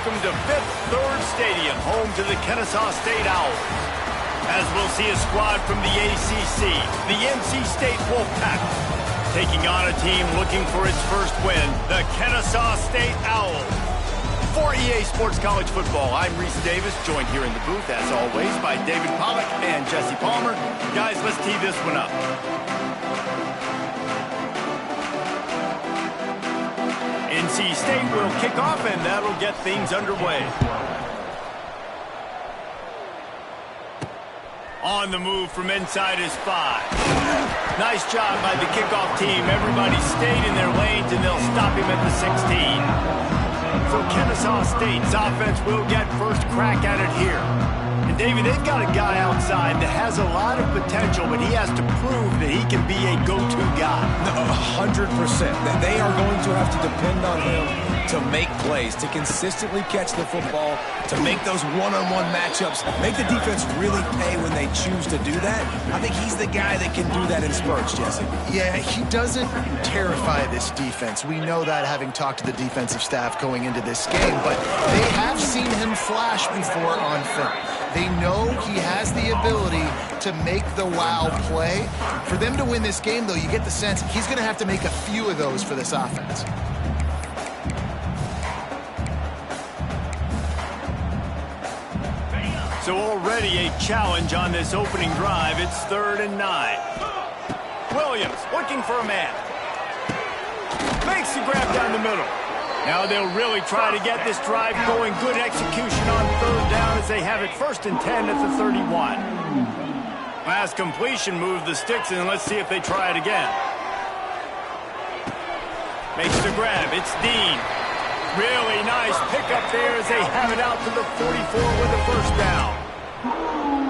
welcome to Fifth Third Stadium, home to the Kennesaw State Owls. As we'll see a squad from the ACC, the NC State Wolfpack, taking on a team looking for its first win, the Kennesaw State Owls. For EA Sports College Football, I'm Reese Davis, joined here in the booth, as always, by David Pollack and Jesse Palmer. Guys, let's tee this one up. NC State will kick off, and that'll get things underway. On the move from inside is 5. Nice job by the kickoff team. Everybody stayed in their lanes, and they'll stop him at the 16. So Kennesaw State's offense will get first crack at it here. And David, they've got a guy outside that has a lot of potential, but he has to prove that he can be a go-to guy. 100%. They are going to have to depend on him to make plays, to consistently catch the football, to make those one-on-one matchups, make the defense really pay when they choose to do that. I think he's the guy that can do that in spurts, Jesse. Yeah, he doesn't terrify this defense. We know that, having talked to the defensive staff going into this game, but they have seen him flash before on film. They know he has the ability to make the wow play. For them to win this game, though, you get the sense he's going to have to make a few of those for this offense. So already a challenge on this opening drive. It's 3rd and 9. Williams looking for a man. Makes the grab down the middle. Now they'll really try to get this drive going. Good execution on 3rd down as they have it 1st and 10 at the 31. Last completion moved the sticks, and let's see if they try it again. Makes the grab. It's Dean. Really nice pickup there as they have it out to the 44 with a 1st down.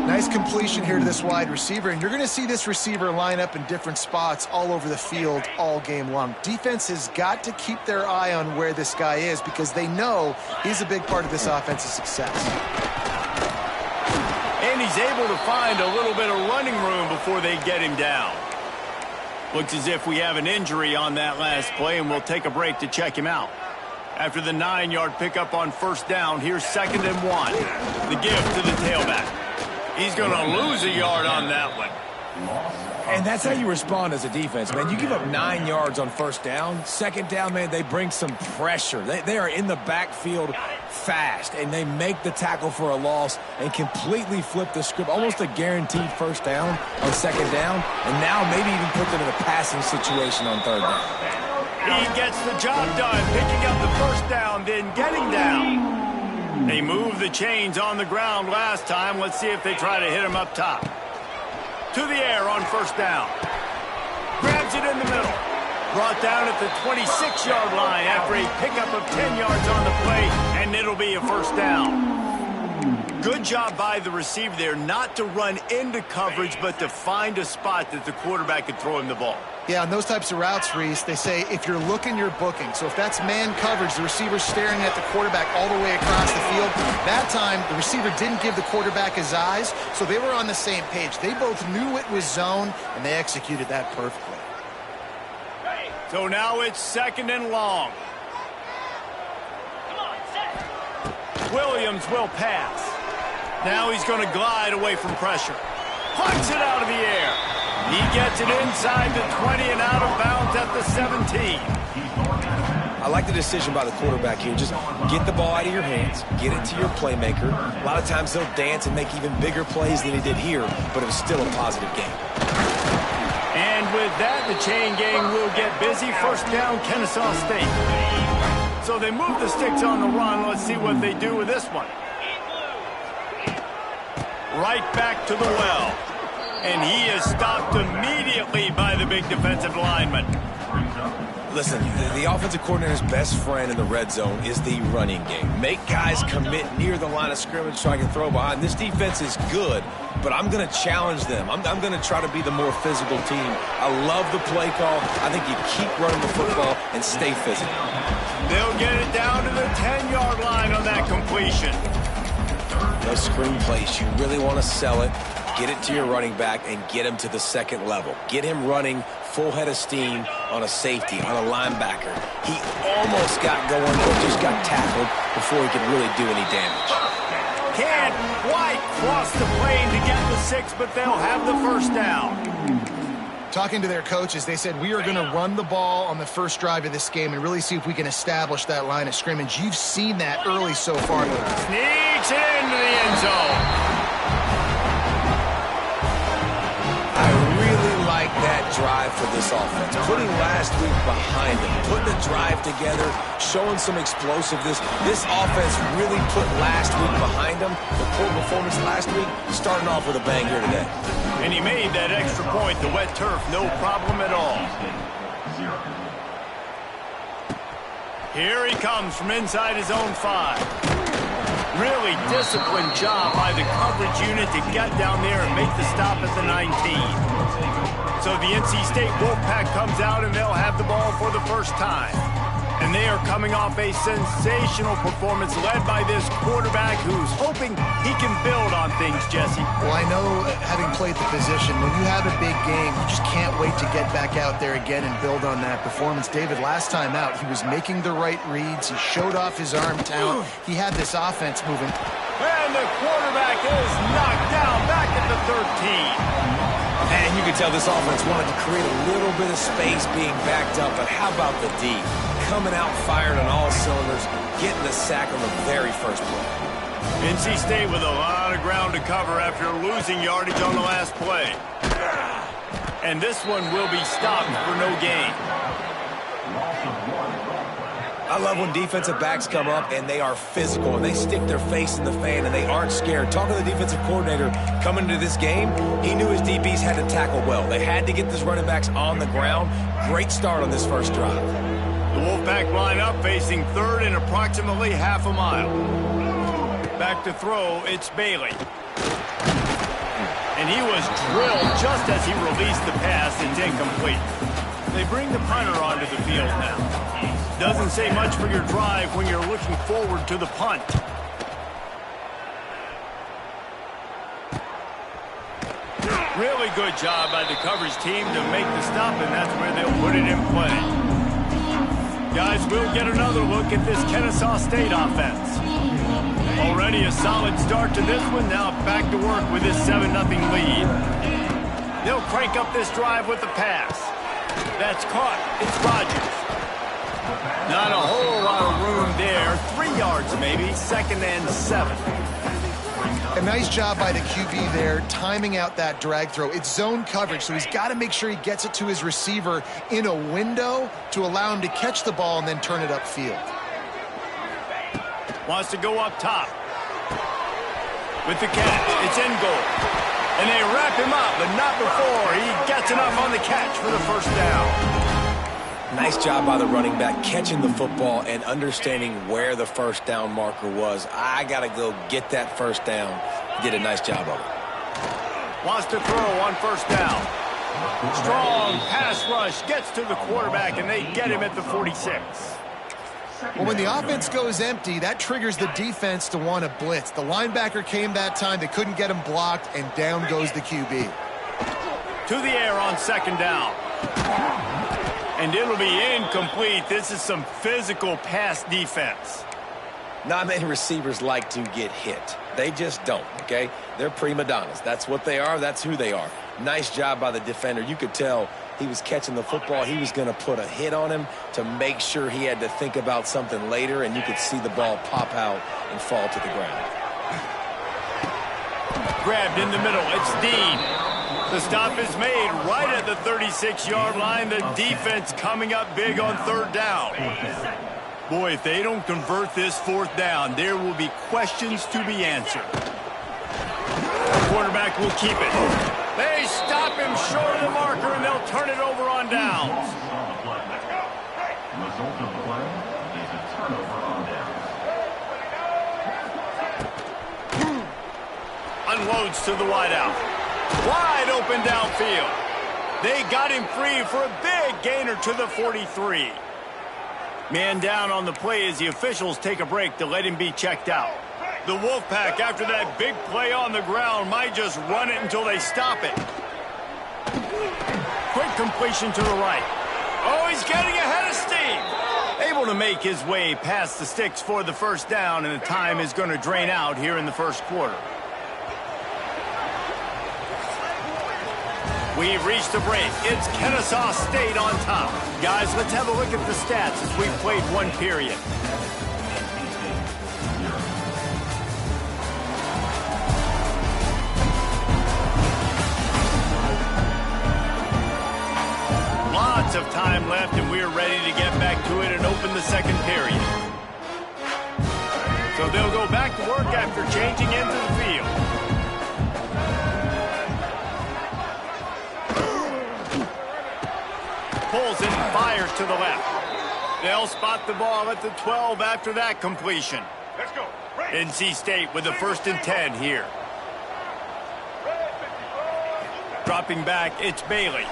Nice completion here to this wide receiver, and you're going to see this receiver line up in different spots all over the field all game long. Defense has got to keep their eye on where this guy is because they know he's a big part of this offense's success. And he's able to find a little bit of running room before they get him down. Looks as if we have an injury on that last play, and we'll take a break to check him out. After the 9-yard pickup on 1st down, here's 2nd and 1. The give to the tailback. He's going to lose a yard on that one. And that's how you respond as a defense, man. You give up 9 yards on 1st down. 2nd down, man, they bring some pressure. They are in the backfield fast, and they make the tackle for a loss and completely flip the script. Almost a guaranteed 1st down on 2nd down, and now maybe even put them in a passing situation on 3rd down. He gets the job done, picking up the 1st down, then getting down. They moved the chains on the ground last time. Let's see if they try to hit him up top. To the air on 1st down. Grabs it in the middle. Brought down at the 26-yard line after a pickup of 10 yards on the play, and it'll be a 1st down. Good job by the receiver there not to run into coverage, but to find a spot that the quarterback could throw him the ball. Yeah, on those types of routes, Reese, they say if you're looking, you're booking. So if that's man coverage, the receiver's staring at the quarterback all the way across the field. That time, the receiver didn't give the quarterback his eyes, so they were on the same page. They both knew it was zone, and they executed that perfectly. So now it's 2nd and long. Williams will pass. Now he's going to glide away from pressure. Punts it out of the air. He gets it inside the 20 and out of bounds at the 17. I like the decision by the quarterback here. Just get the ball out of your hands, get it to your playmaker. A lot of times they'll dance and make even bigger plays than he did here, but it was still a positive game. And with that, the chain gang will get busy. 1st down, Kennesaw State. So they move the sticks on the run. Let's see what they do with this one. Right back to the well. And he is stopped immediately by the big defensive lineman. Listen, the offensive coordinator's best friend in the red zone is the running game. Make guys commit near the line of scrimmage so I can throw behind. This defense is good, but I'm going to challenge them. I'm going to try to be the more physical team. I love the play call. I think you keep running the football and stay physical. They'll get it down to the 10-yard line on that completion. Those screen plays, you really want to sell it. Get it to your running back and get him to the second level. Get him running full head of steam on a safety, on a linebacker. He almost got going, but just got tackled before he could really do any damage. Can't quite cross the plane to get the 6, but they'll have the first down. Talking to their coaches, they said, we are going to run the ball on the first drive of this game and really see if we can establish that line of scrimmage. You've seen that early so far. Sneaks it into the end zone. I really like that drive for this offense. Putting last week behind them, putting the drive together, showing some explosiveness. This offense really put last week behind them. The poor performance last week, starting off with a bang here today. And he made that extra point, the wet turf, no problem at all. Here he comes from inside his own 5. Really disciplined job by the coverage unit to get down there and make the stop at the 19. So the NC State Wolfpack comes out and they'll have the ball for the first time. And they are coming off a sensational performance led by this quarterback who's hoping he can build on things, Jesse. Well, I know, having played the position, when you have a big game, you just can't wait to get back out there again and build on that performance. David, last time out, he was making the right reads. He showed off his arm talent. He had this offense moving. And the quarterback is knocked down back at the 13. And you can tell this offense wanted to create a little bit of space being backed up, but how about the D? Coming out fired on all cylinders, getting the sack on the very first play. NC State with a lot of ground to cover after losing yardage on the last play. And this one will be stopped for no gain. I love when defensive backs come up and they are physical and they stick their face in the fan and they aren't scared. Talking to the defensive coordinator coming into this game, he knew his DBs had to tackle well. They had to get these running backs on the ground. Great start on this first drive. The Wolfpack line up facing third and approximately half a mile. Back to throw, it's Bailey. And he was drilled just as he released the pass. It's incomplete. They bring the punter onto the field now. Doesn't say much for your drive when you're looking forward to the punt. Really good job by the coverage team to make the stop, and that's where they'll put it in play. Guys, we'll get another look at this Kennesaw State offense. Already a solid start to this one. Now back to work with this 7-0 lead. They'll crank up this drive with the pass. That's caught. It's Rodgers. Not a whole lot of room there. 3 yards maybe. 2nd and 7. A nice job by the QB there, timing out that drag throw. It's zone coverage, so he's got to make sure he gets it to his receiver in a window to allow him to catch the ball and then turn it upfield. Wants to go up top. With the catch. It's in goal. And they wrap him up, but not before he gets enough on the catch for the first down. Nice job by the running back catching the football and understanding where the first down marker was. I got to go get that first down. He did a nice job of it. Wants to throw on first down. Strong pass rush gets to the quarterback, and they get him at the 46. Well, when the offense goes empty, that triggers the defense to want to blitz. The linebacker came that time. They couldn't get him blocked, and down goes the QB. To the air on 2nd down. And it'll be incomplete. This is some physical pass defense. Not many receivers like to get hit. They just don't, okay? They're prima donnas. That's what they are. That's who they are. Nice job by the defender. You could tell he was catching the football. He was going to put a hit on him to make sure he had to think about something later, and you could see the ball pop out and fall to the ground. Grabbed in the middle. It's Dean. The stop is made right at the 36-yard line. The defense coming up big on 3rd down. Boy, if they don't convert this 4th down, there will be questions to be answered. The quarterback will keep it. They stop him short of the marker, and they'll turn it over on downs. Result of the play is a turnover on downs. Unloads to the wideout. Wide open downfield. They got him free for a big gainer to the 43. Man down on the play as the officials take a break to let him be checked out. The Wolfpack, after that big play on the ground, might just run it until they stop it. Quick completion to the right. Oh, he's getting ahead of steam. Able to make his way past the sticks for the first down, and the time is going to drain out here in the first quarter. We've reached the break. It's Kennesaw State on top. Guys, let's have a look at the stats as we've played one period. Lots of time left, and we're ready to get back to it and open the second period. So they'll go back to work after changing into the field. Pulls it and fires to the left. They'll spot the ball at the 12 after that completion. Let's go. NC State with the 1st and 10 here. Dropping back, it's Bailey.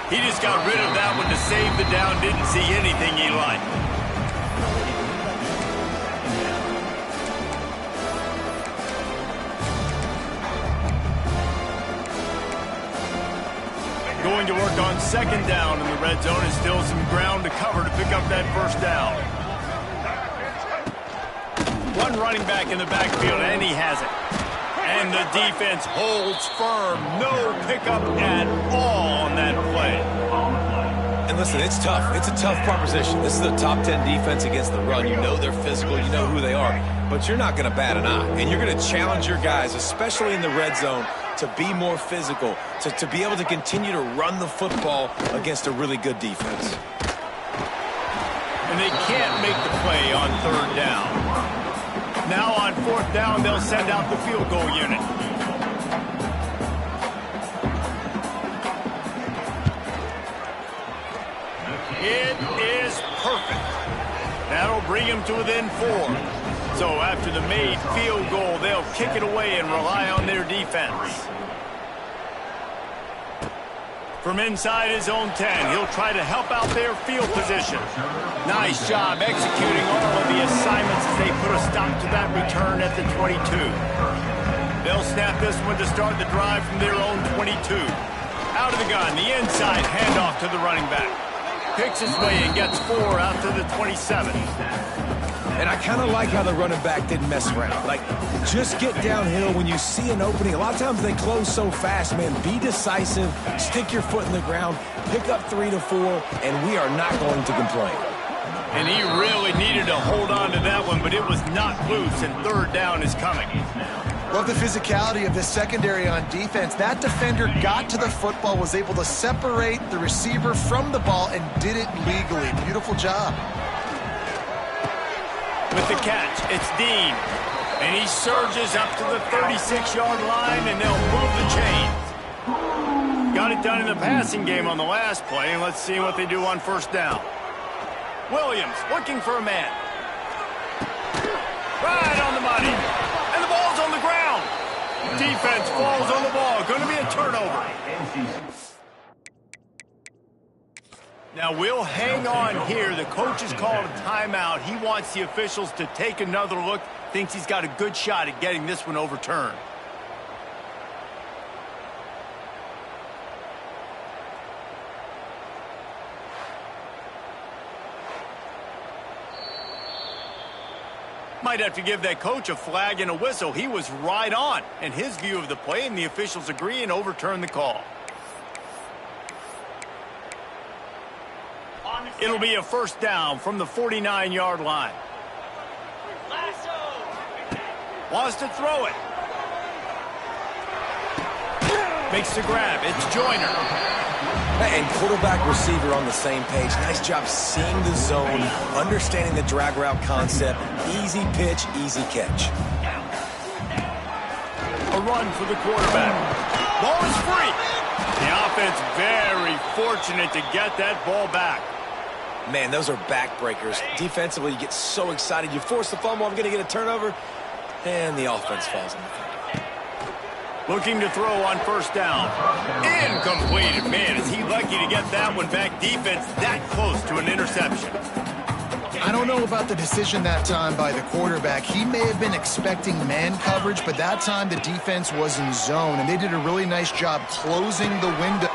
He just got rid of that one to save the down, didn't see anything he liked. Going to work on 2nd down in the red zone, and still some ground to cover to pick up that 1st down. One running back in the backfield, and he has it. And the defense holds firm. No pickup at all on that play. And listen, it's tough. It's a tough proposition. This is the top 10 defense against the run. You know they're physical. You know who they are. But you're not going to bat an eye. And you're going to challenge your guys, especially in the red zone, to be more physical, to be able to continue to run the football against a really good defense. And they can't make the play on 3rd down. Now on 4th down, they'll send out the field goal unit. It is perfect. That'll bring him to within 4. So after the made field goal, they'll kick it away and rely on their defense. From inside his own 10, he'll try to help out their field position. Nice job executing all of the assignments as they put a stop to that return at the 22. They'll snap this one to start the drive from their own 22. Out of the gun, the inside handoff to the running back. Picks his way and gets 4 out to the 27. And I kind of like how the running back didn't mess around. Like, just get downhill when you see an opening. A lot of times they close so fast, man. Be decisive, stick your foot in the ground, pick up 3 to 4, and we are not going to complain. And he really needed to hold on to that one, but it was not loose, and 3rd down is coming. Love the physicality of this secondary on defense. That defender got to the football, was able to separate the receiver from the ball, and did it legally. Beautiful job. With the catch, it's Dean. And he surges up to the 36-yard line, and they'll move the chains. Got it done in the passing game on the last play, and let's see what they do on 1st down. Williams looking for a man. Right on the money. And the ball's on the ground. Defense falls on the ball. Going to be a turnover. Now, we'll hang on here. The coach has called a timeout. He wants the officials to take another look. Thinks he's got a good shot at getting this one overturned. Might have to give that coach a flag and a whistle. He was right on in his view of the play, and the officials agree and overturn the call. It'll be a 1st down from the 49-yard line. Wants to throw it. Makes the grab. It's Joyner. And quarterback receiver on the same page. Nice job seeing the zone, understanding the drag route concept. Easy pitch, easy catch. A run for the quarterback. Ball is free. The offense very fortunate to get that ball back. Man, those are backbreakers. Defensively, you get so excited. You force the fumble, I'm going to get a turnover, and the offense falls in the field. Looking to throw on 1st down. Incomplete. Man, is he lucky to get that one back. Defense that close to an interception. I I don't know about the decision that time by the quarterback. He may have been expecting man coverage, but that time the defense was in zone, and they did a really nice job closing the window.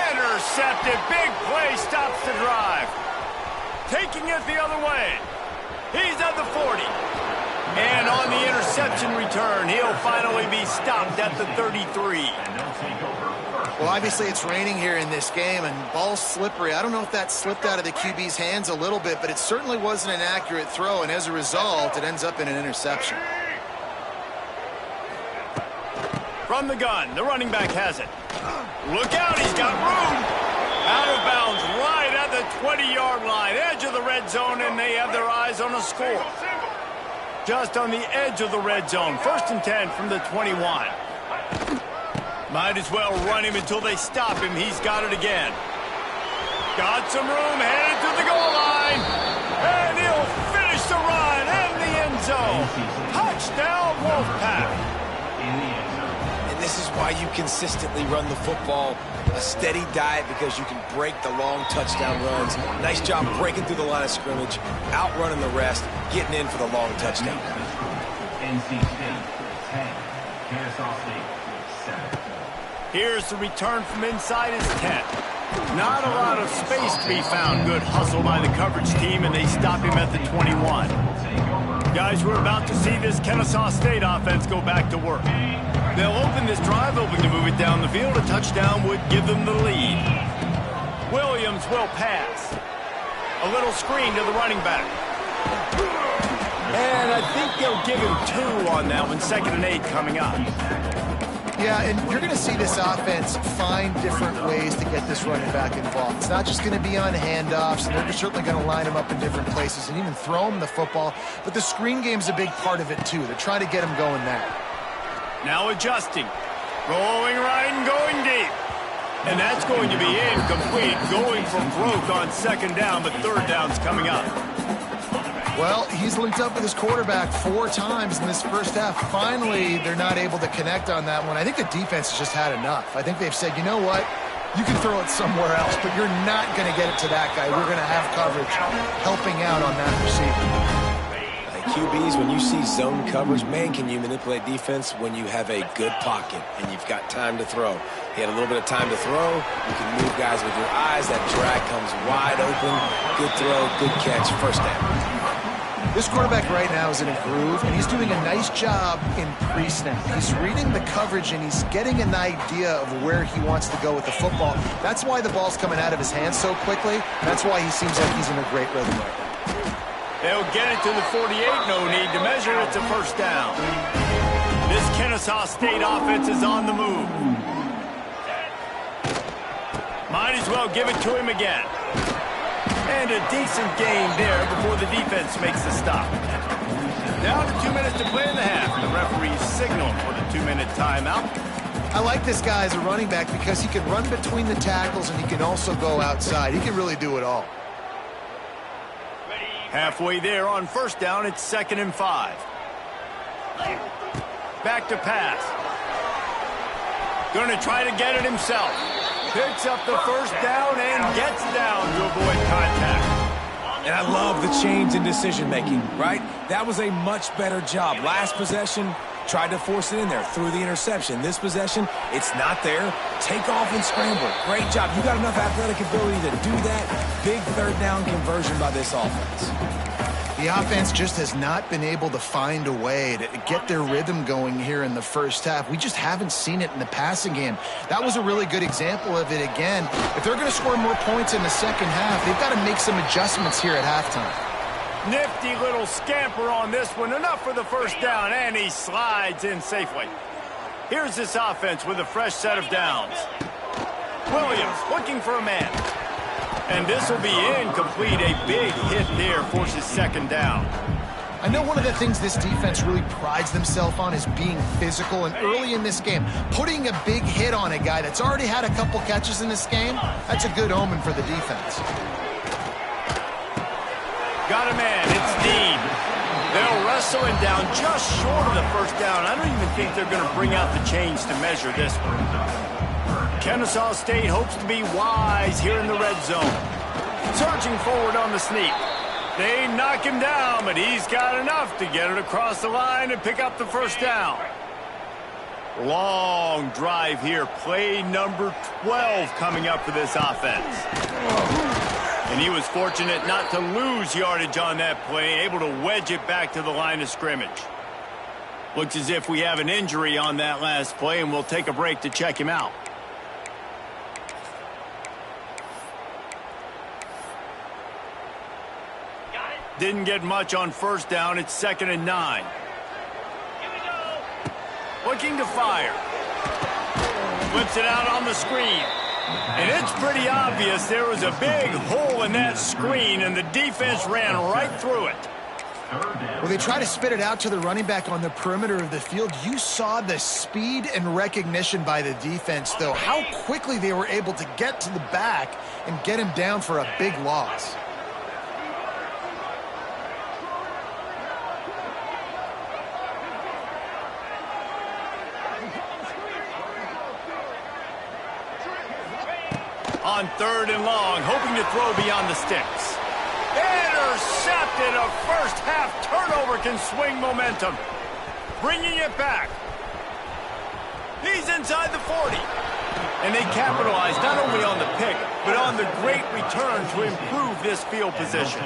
Intercepted. Big play stops the drive. Taking it the other way. He's at the 40. And on the interception return, he'll finally be stopped at the 33. Well, obviously it's raining here in this game, and ball's slippery. I don't know if that slipped out of the QB's hands a little bit, but it certainly wasn't an accurate throw, and as a result, it ends up in an interception. From the gun, the running back has it. Look out, he's got room. Out of bounds, right at the 20-yard line, edge of the red zone, and they have their eyes on a score. Just on the edge of the red zone, 1st and 10 from the 21. Might as well run him until they stop him. He's got it again. Got some room, headed to the goal line. And he'll finish the run in the end zone. Touchdown, Wolfpack. And this is why you consistently run the football. A steady diet because you can break the long touchdown runs. Nice job breaking through the line of scrimmage, outrunning the rest, getting in for the long touchdown. NC State 10, Kennesaw State 7. Here's the return from inside his 10. Not a lot of space to be found. Good hustle by the coverage team, and they stop him at the 21. Guys, we're about to see this Kennesaw State offense go back to work. They'll open this drive, hoping to move it down the field. A touchdown would give them the lead. Williams will pass. A little screen to the running back. And I think they'll give him 2 on that one. 2nd and 8 coming up. Yeah, and you're going to see this offense find different ways to get this running back involved. It's not just going to be on handoffs, and they're certainly going to line him up in different places and even throw him the football. But the screen game's a big part of it, too. They're trying to get him going there. Now adjusting. Rolling right and going deep. And that's going to be incomplete. Going for broke on 2nd down, but 3rd down's coming up. Well, he's linked up with his quarterback 4 times in this first half. Finally, they're not able to connect on that one. I think the defense has just had enough. I think they've said, you know what? You can throw it somewhere else, but you're not going to get it to that guy. We're going to have coverage helping out on that receiver. QBs, when you see zone coverage, man, can you manipulate defense when you have a good pocket and you've got time to throw. He had a little bit of time to throw. You can move guys with your eyes. That drag comes wide open. Good throw, good catch, 1st down. This quarterback right now is in a groove, and he's doing a nice job in pre-snap. He's reading the coverage, and he's getting an idea of where he wants to go with the football. That's why the ball's coming out of his hands so quickly. That's why he seems like he's in a great rhythm right now. They'll get it to the 48. No need to measure. It's a 1st down. This Kennesaw State offense is on the move. Might as well give it to him again. And a decent gain there before the defense makes the stop. Down to 2 minutes to play in the half. The referee's signal for the 2-minute timeout. I like this guy as a running back because he can run between the tackles and he can also go outside. He can really do it all. Halfway there on 1st down, it's 2nd and 5. Back to pass. Going to try to get it himself. Picks up the 1st down and gets down to avoid contact. And I love the change in decision-making, right? That was a much better job. Last possession, tried to force it in there, threw the interception. This possession, it's not there. Take off and scramble. Great job. You got enough athletic ability to do that. Big 3rd down conversion by this offense. The offense just has not been able to find a way to get their rhythm going here in the first half. We just haven't seen it in the passing game. That was a really good example of it again. If they're going to score more points in the second half, they've got to make some adjustments here at halftime. Nifty little scamper on this one. Enough for the 1st down, and he slides in safely. Here's this offense with a fresh set of downs. Williams looking for a man. And this will be incomplete. A big hit there forces 2nd down. I know one of the things this defense really prides themselves on is being physical, and early in this game, putting a big hit on a guy that's already had a couple catches in this game, that's a good omen for the defense. Got a man. It's Dean. They'll wrestle him down just short of the 1st down. I don't even think they're going to bring out the chains to measure this one. Kennesaw State hopes to be wise here in the red zone. Surging forward on the sneak. They knock him down, but he's got enough to get it across the line and pick up the first down. Long drive here. Play number 12 coming up for this offense. And he was fortunate not to lose yardage on that play, able to wedge it back to the line of scrimmage. Looks as if we have an injury on that last play, and we'll take a break to check him out. Didn't get much on first down. It's 2nd and 9. Looking to fire. Flips it out on the screen. And it's pretty obvious there was a big hole in that screen, and the defense ran right through it. Well, they try to spit it out to the running back on the perimeter of the field. You saw the speed and recognition by the defense, though, how quickly they were able to get to the back and get him down for a big loss. On 3rd and long, hoping to throw beyond the sticks. Intercepted. A first-half turnover can swing momentum. Bringing it back. He's inside the 40. And they capitalize not only on the pick, but on the great return to improve this field position.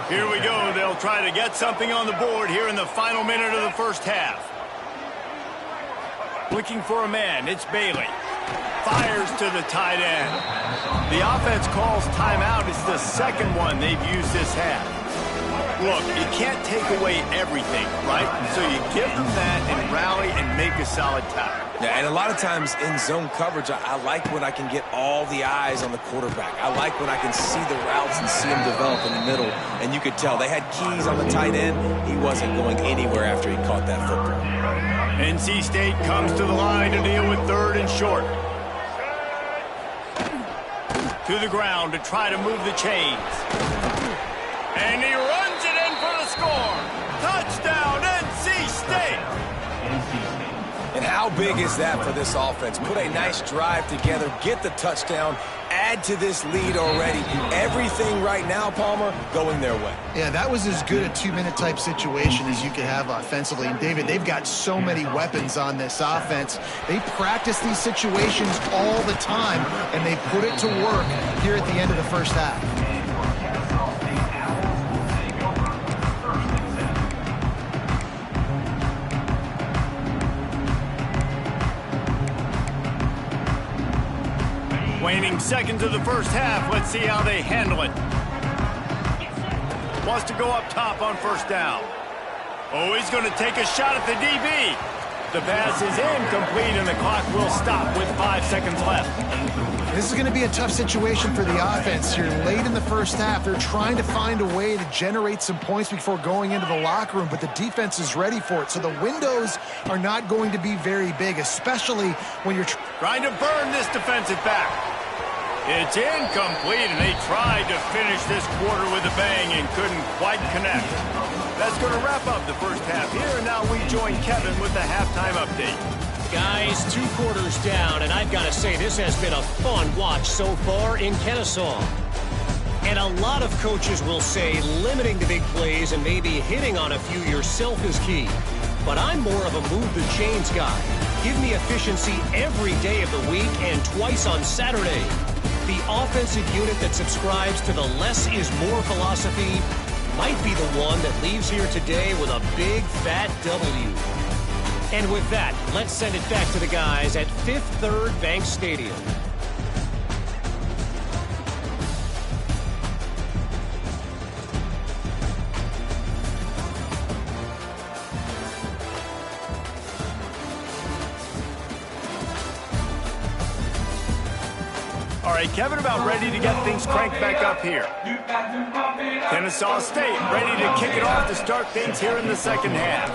Here we go. They'll try to get something on the board here in the final minute of the first half. Looking for a man. It's Bailey. Fires to the tight end. The offense calls timeout. It's the second one they've used this half. Look, you can't take away everything, right? So you give them that and rally and make a solid tackle. Yeah, and a lot of times in zone coverage, I like when I can get all the eyes on the quarterback. I like when I can see the routes and see them develop in the middle. And you could tell they had keys on the tight end. He wasn't going anywhere after he caught that football. NC State comes to the line to deal with 3rd and short. To the ground to try to move the chains. And he runs it in for the score. Touchdown, NC State. And how big is that for this offense? Put a nice drive together, get the touchdown, add to this lead already. Everything right now, Palmer, going their way. Yeah, that was as good a 2-minute type situation as you could have offensively. And, David, they've got so many weapons on this offense. They practice these situations all the time, and they put it to work here at the end of the first half. Waning seconds of the first half. Let's see how they handle it. Wants to go up top on first down. Oh, he's going to take a shot at the DB. The pass is incomplete, and the clock will stop with 5 seconds left. This is going to be a tough situation for the offense here. Late in the first half, they're trying to find a way to generate some points before going into the locker room, but the defense is ready for it. So the windows are not going to be very big, especially when you're trying to burn this defensive back. It's incomplete, and they tried to finish this quarter with a bang and couldn't quite connect. That's going to wrap up the first half here, and now we join Kevin with the halftime update. Guys, 2 quarters down, and I've got to say this has been a fun watch so far in Kennesaw. And a lot of coaches will say limiting the big plays and maybe hitting on a few yourself is key. But I'm more of a move the chains guy. Give me efficiency every day of the week and twice on Saturday. The offensive unit that subscribes to the less is more philosophy might be the one that leaves here today with a big fat W. And with that, let's send it back to the guys at Fifth Third Bank Stadium. All right, Kevin, about ready to get things cranked back up here. Kennesaw State ready to kick it off to start things here in the second half.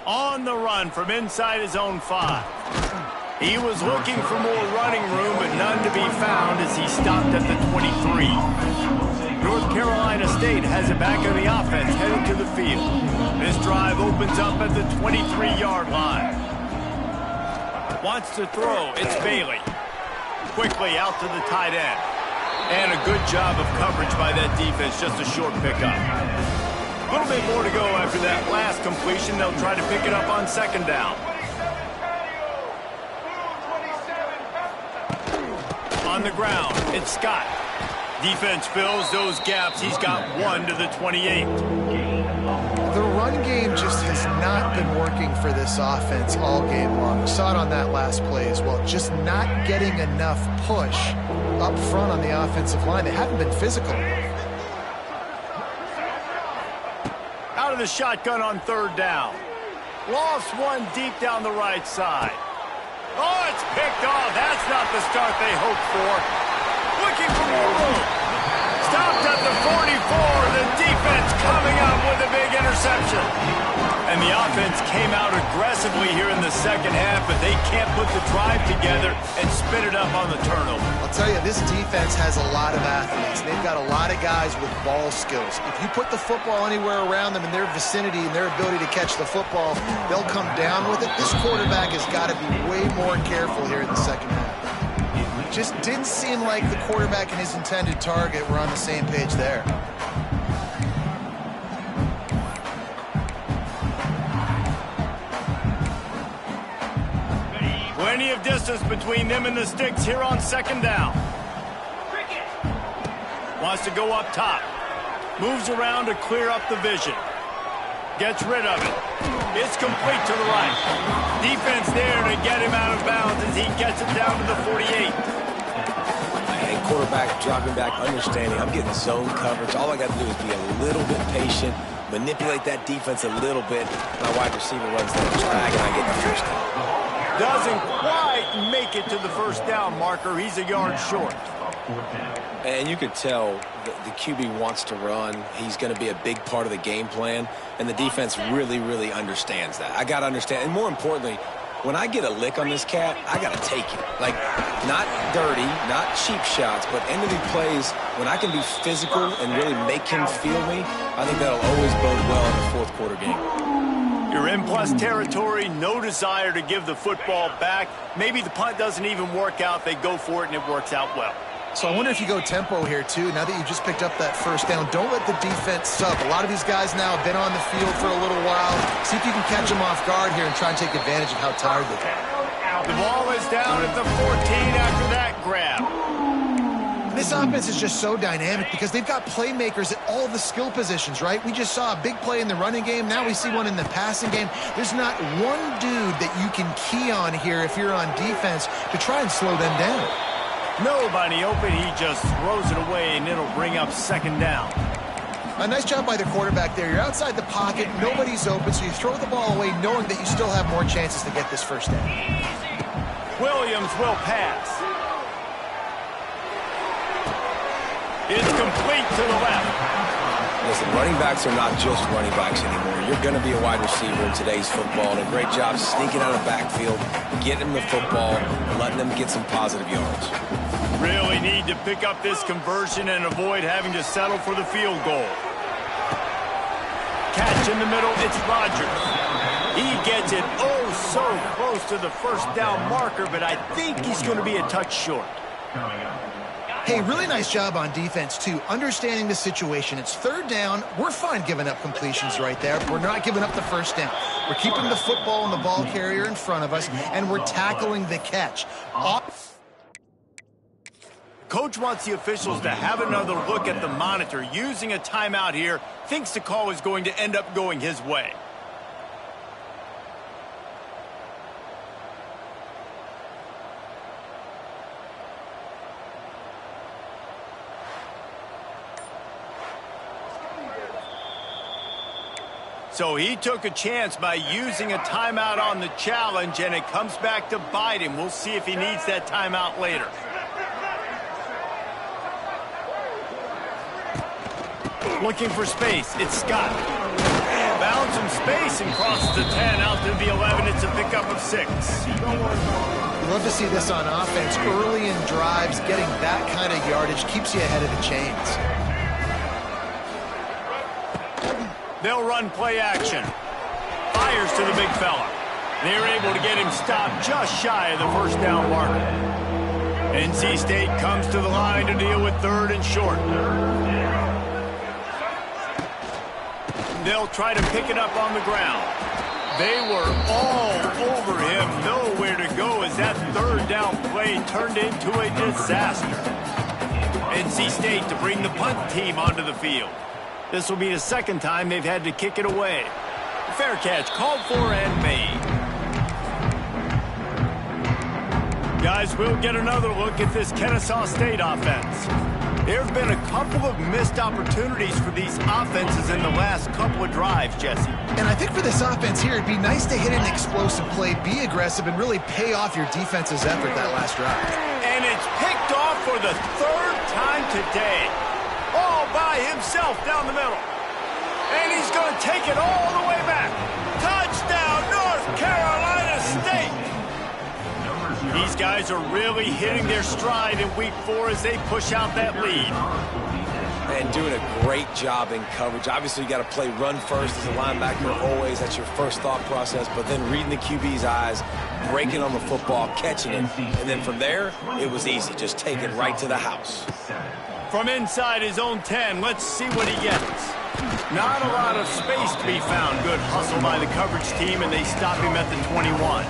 On the run from inside his own 5. He was looking for more running room, but none to be found as he stopped at the 23. North Carolina State has it back on the offense headed to the field. This drive opens up at the 23-yard line. Wants to throw. It's Bailey. quickly out to the tight end. And a good job of coverage by that defense, just a short pickup. A little bit more to go after that last completion. They'll try to pick it up on second down. On the ground, it's Scott. Defense fills those gaps. He's got 1 to the 28. The run game just has not been working for this offense all game long. We saw it on that last play as well. Just not getting enough push up front on the offensive line. They haven't been physical. Out of the shotgun on third down. Lost one deep down the right side. Oh, it's picked off. That's not the start they hoped for. Looking for more room. Stopped at the 44. The defense coming up with a big interception. And the offense came out aggressively here in the second half, but they can't put the drive together and spin it up on the turnover. I'll tell you, this defense has a lot of athletes. They've got a lot of guys with ball skills. If you put the football anywhere around them in their vicinity and their ability to catch the football, they'll come down with it. This quarterback has got to be way more careful here in the second half. Just didn't seem like the quarterback and his intended target were on the same page there. Plenty of distance between them and the sticks here on second down. Wants to go up top. Moves around to clear up the vision. Gets rid of it. It's complete to the right. Defense there to get him out of bounds as he gets it down to the 48. And quarterback dropping back, understanding I'm getting zone coverage. All I got to do is be a little bit patient, manipulate that defense a little bit. My wide receiver runs that drag, and I get the first down. Doesn't quite make it to the first down marker. He's a yard short. And you could tell the QB wants to run. He's going to be a big part of the game plan, and the defense really, really understands that. I got to understand, and more importantly, when I get a lick on this cat, I got to take it. Like, not dirty, not cheap shots, but end of the plays, when I can be physical and really make him feel me, I think that'll always bode well in the fourth quarter game. You're in plus territory, no desire to give the football back. Maybe the punt doesn't even work out. They go for it, and it works out well. So I wonder if you go tempo here, too. Now that you just picked up that first down, don't let the defense sub. A lot of these guys now have been on the field for a little while. See if you can catch them off guard here and try and take advantage of how tired they are. The ball is down at the 14 after that grab. This offense is just so dynamic because they've got playmakers at all the skill positions, right? We just saw a big play in the running game. Now we see one in the passing game. There's not one dude that you can key on here if you're on defense to try and slow them down. Nobody open. He just throws it away, and it'll bring up second down. A nice job by the quarterback there. You're outside the pocket. Nobody's open, so you throw the ball away knowing that you still have more chances to get this first down. Williams will pass. It's complete to the left. Listen, running backs are not just running backs anymore. You're going to be a wide receiver in today's football, and a great job sneaking out of the backfield, getting them the football, and letting them get some positive yards. Really need to pick up this conversion and avoid having to settle for the field goal. Catch in the middle, it's Rodgers. He gets it oh so close to the first down marker, but I think he's going to be a touch short. Hey, really nice job on defense, too, understanding the situation. It's third down. We're fine giving up completions right there. We're not giving up the first down. We're keeping the football and the ball carrier in front of us, and we're tackling the catch. Coach wants the officials to have another look at the monitor. Using a timeout here, thinks the call is going to end up going his way. So he took a chance by using a timeout on the challenge, and it comes back to bite him. We'll see if he needs that timeout later. Looking for space. It's Scott. Found some space and crosses the 10 out to the 11. It's a pickup of 6. We love to see this on offense. Early in drives, getting that kind of yardage keeps you ahead of the chains. They'll run play action. Fires to the big fella. They're able to get him stopped just shy of the first down marker. NC State comes to the line to deal with 3rd and short. They'll try to pick it up on the ground. They were all over him, nowhere to go as that 3rd down play turned into a disaster. NC State to bring the punt team onto the field. This will be the 2nd time they've had to kick it away. Fair catch called for and made. Guys, we'll get another look at this Kennesaw State offense. There have been a couple of missed opportunities for these offenses in the last couple of drives, Jesse. And I think for this offense here, it'd be nice to hit an explosive play, be aggressive, and really pay off your defense's effort that last drive. And it's picked off for the 3rd time today. All by himself down the middle. And he's going to take it all the way back. Touchdown, North Carolina State! These guys are really hitting their stride in week 4 as they push out that lead. And doing a great job in coverage. Obviously, you got to play run first as a linebacker always. That's your first thought process. But then reading the QB's eyes, breaking on the football, catching it. And then from there, it was easy. Just take it right to the house. From inside his own 10, let's see what he gets. Not a lot of space to be found. Good hustle by the coverage team, and they stop him at the 21.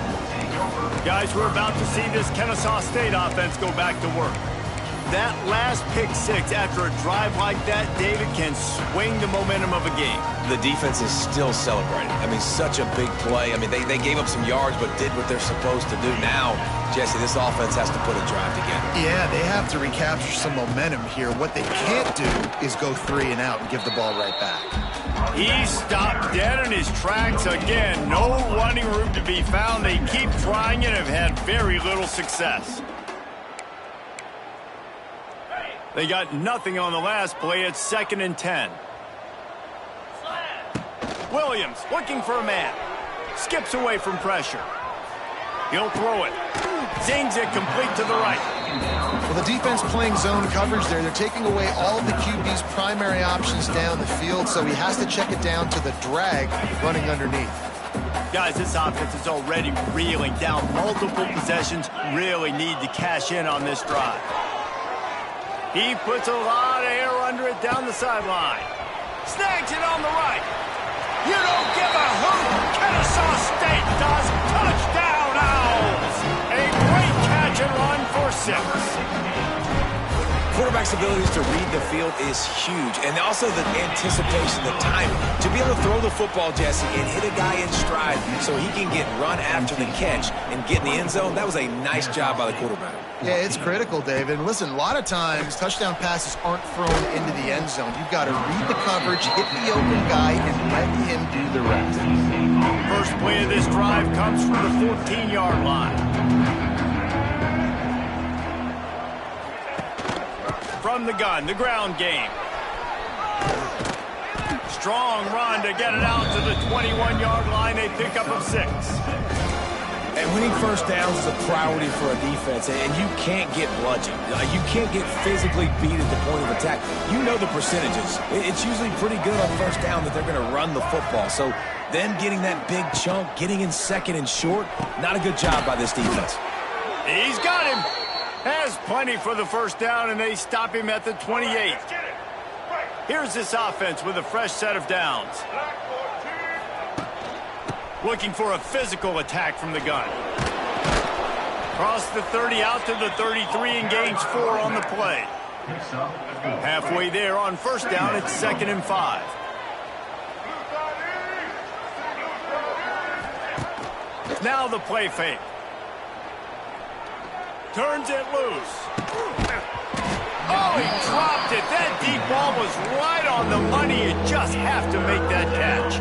Guys, we're about to see this Kennesaw State offense go back to work. That last pick 6 after a drive like that, David, can swing the momentum of a game. The defense is still celebrating. I mean, such a big play. I mean, they gave up some yards but did what they're supposed to do. Now, Jesse, this offense has to put a drive together. Yeah, they have to recapture some momentum here. What they can't do is go 3 and out and give the ball right back. He stopped dead in his tracks again. No running room to be found. They keep trying and have had very little success. They got nothing on the last play. It's 2nd and 10. Williams looking for a man. Skips away from pressure. He'll throw it. Zings it complete to the right. Well, the defense playing zone coverage there. They're taking away all of the QB's primary options down the field, so he has to check it down to the drag running underneath. Guys, this offense is already reeling down multiple possessions. Really need to cash in on this drive. He puts a lot of air under it down the sideline. Snags it on the right. You don't give a hoot. Kennesaw State does. Touchdown, Owls. A great catch and run for 6. Quarterback's abilities to read the field is huge. And also the anticipation, the timing. To be able to throw the football, Jesse, and hit a guy in stride so he can get run after the catch and get in the end zone, that was a nice job by the quarterback. Yeah, it's critical, David. And listen, a lot of times touchdown passes aren't thrown into the end zone. You've got to read the coverage, hit the open guy, and let him do the rest. First play of this drive comes from the 14-yard line. From the gun, the ground game. Strong run to get it out to the 21-yard line. They pick up of 6. And winning first downs is a priority for a defense, and you can't get bludgeoned. You can't get physically beat at the point of attack. You know the percentages. It's usually pretty good on first down that they're going to run the football. So then getting that big chunk, getting in 2nd and short, not a good job by this defense. He's got him. Has plenty for the first down, and they stop him at the 28. Here's this offense with a fresh set of downs. Looking for a physical attack from the gun. Cross the 30 out to the 33 and gains 4 on the play. Halfway there on first down, it's 2nd and 5. Now the play fake. Turns it loose. Oh, he dropped it. That deep ball was right on the money. You just have to make that catch.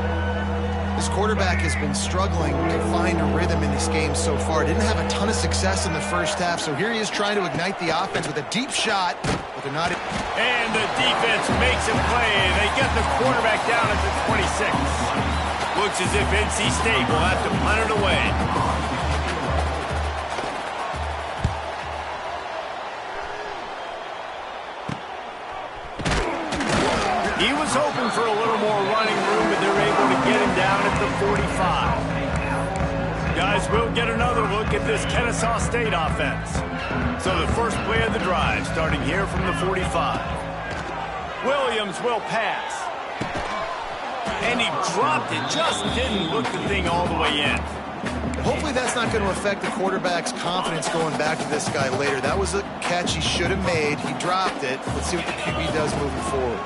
This quarterback has been struggling to find a rhythm in this game so far. Didn't have a ton of success in the first half, so here he is trying to ignite the offense with a deep shot, but they're not. And the defense makes a play. They get the quarterback down at the 26. Looks as if NC State will have to punt it away. He was hoping for a little more running room, but they're able to get him down at the 45. Guys, we'll get another look at this Kennesaw State offense. So the first play of the drive, starting here from the 45. Williams will pass. And he dropped it, just didn't look the thing all the way in. Hopefully that's not going to affect the quarterback's confidence going back to this guy later. That was a catch he should have made. He dropped it. Let's see what the QB does moving forward.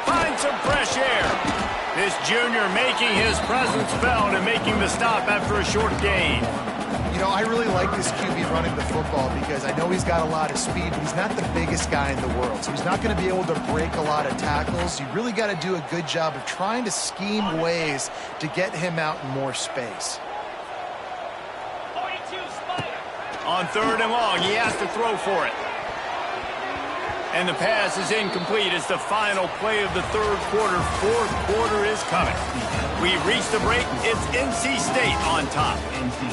Find some fresh air. This junior making his presence felt and making the stop after a short gain. You know, I really like this QB running the football because I know he's got a lot of speed, but he's not the biggest guy in the world. So he's not going to be able to break a lot of tackles. You really got to do a good job of trying to scheme ways to get him out in more space. On 3rd and long, he has to throw for it. And the pass is incomplete. It's the final play of the 3rd quarter. 4th quarter is coming. We've reached the break. It's NC State on top.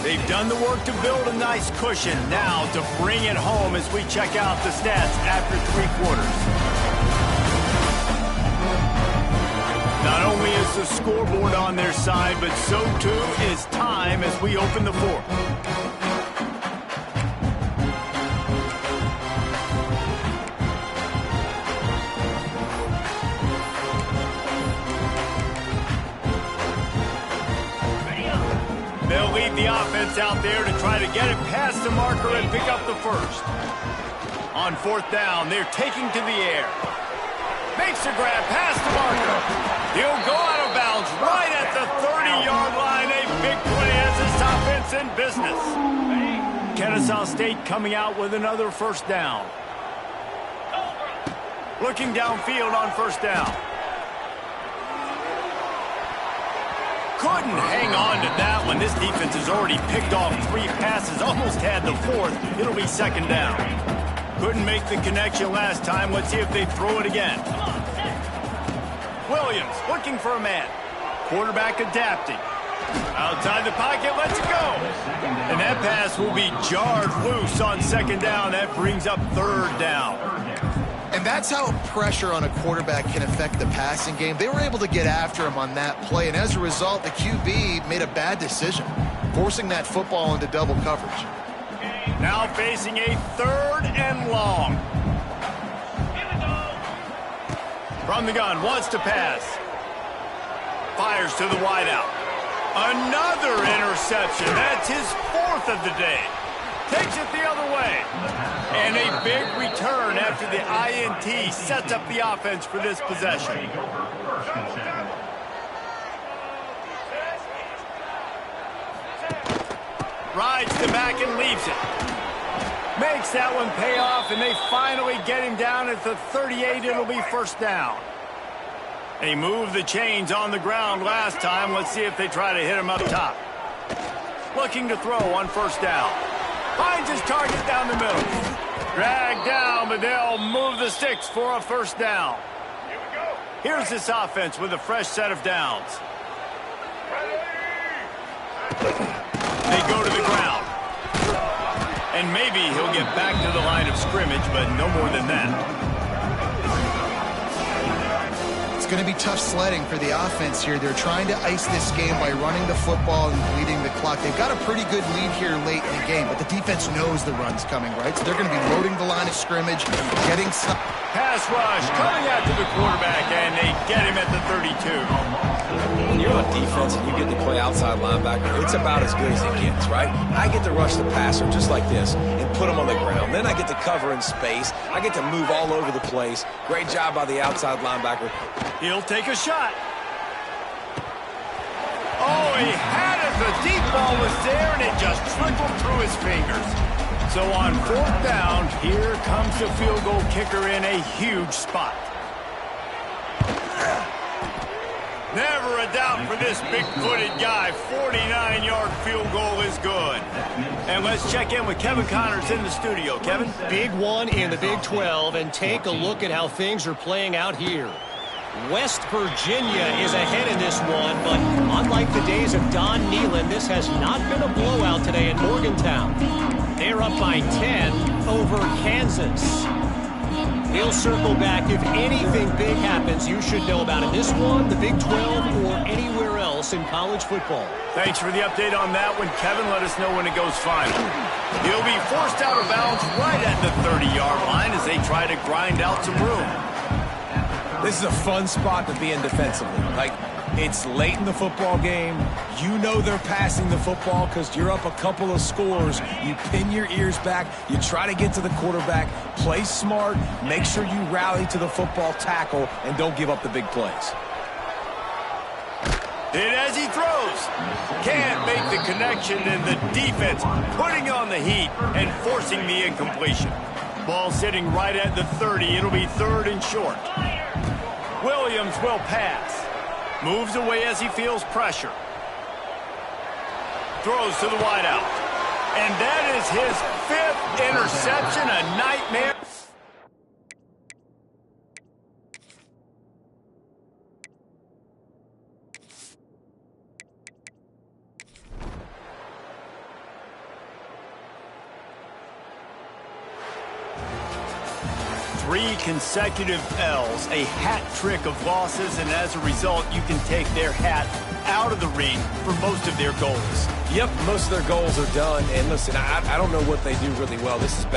They've done the work to build a nice cushion. Now to bring it home as we check out the stats after 3 quarters. Not only is the scoreboard on their side, but so too is time as we open the 4th. They'll lead the offense out there to try to get it past the marker and pick up the first. On 4th down, they're taking to the air. Makes a grab past the marker. He'll go out of bounds right at the 30-yard line. A big play as this offense in business. Kennesaw State coming out with another 1st down. Looking downfield on 1st down. Couldn't hang on to that one. This defense has already picked off 3 passes, almost had the 4th. It'll be 2nd down. Couldn't make the connection last time. Let's see if they throw it again. Williams looking for a man. Quarterback adapting. Outside the pocket, let's go. And that pass will be jarred loose on 2nd down. That brings up 3rd down. And that's how pressure on a quarterback can affect the passing game. They were able to get after him on that play, and as a result, the QB made a bad decision, forcing that football into double coverage. Now facing a 3rd and long. From the gun, wants to pass. Fires to the wideout. Another interception. That's his 4th of the day. Takes it the other way. And a big return after the INT sets up the offense for this possession. Rides the back and leaves it. Makes that one pay off, and they finally get him down at the 38. It'll be 1st down. They moved the chains on the ground last time. Let's see if they try to hit him up top. Looking to throw on 1st down. Finds his target down the middle. Dragged down, but they'll move the sticks for a 1st down. Here's this offense with a fresh set of downs. They go to the ground. And maybe he'll get back to the line of scrimmage, but no more than that. It's going to be tough sledding for the offense here. They're trying to ice this game by running the football and bleeding the clock. They've got a pretty good lead here late in the game, but the defense knows the run's coming, right? So they're going to be loading the line of scrimmage, getting some... Pass rush coming after the quarterback, and they get him at the 32. When you're on defense and you get to play outside linebacker, it's about as good as it gets, right? I get to rush the passer just like this and put him on the ground. Then I get to cover in space. I get to move all over the place. Great job by the outside linebacker. He'll take a shot. Oh, he had it. The deep ball was there, and it just trickled through his fingers. So on 4th down, here comes the field goal kicker in a huge spot. Never a doubt for this big-footed guy. 49-yard field goal is good. And let's check in with Kevin Connors in the studio. Kevin? Big one in the Big 12, and take a look at how things are playing out here. West Virginia is ahead in this one, but unlike the days of Don Nehlen, this has not been a blowout today in Morgantown. They're up by 10 over Kansas. We'll circle back. If anything big happens, you should know about it. This one, the Big 12, or anywhere else in college football. Thanks for the update on that one, Kevin. Let us know when it goes final. He'll be forced out of bounds right at the 30-yard line as they try to grind out some room. This is a fun spot to be in defensively. Like, it's late in the football game. You know they're passing the football because you're up a couple of scores. You pin your ears back. You try to get to the quarterback. Play smart. Make sure you rally to the football tackle and don't give up the big plays. Hit as he throws. Can't make the connection, and the defense putting on the heat and forcing the incompletion. Ball sitting right at the 30. It'll be 3rd and short. Williams will pass. Moves away as he feels pressure. Throws to the wideout. And that is his 5th interception, a nightmare. Three consecutive L's, a hat trick of losses, and as a result, you can take their hat out of the ring for most of their goals. Yep, most of their goals are done. And listen, I don't know what they do really well. This is bad.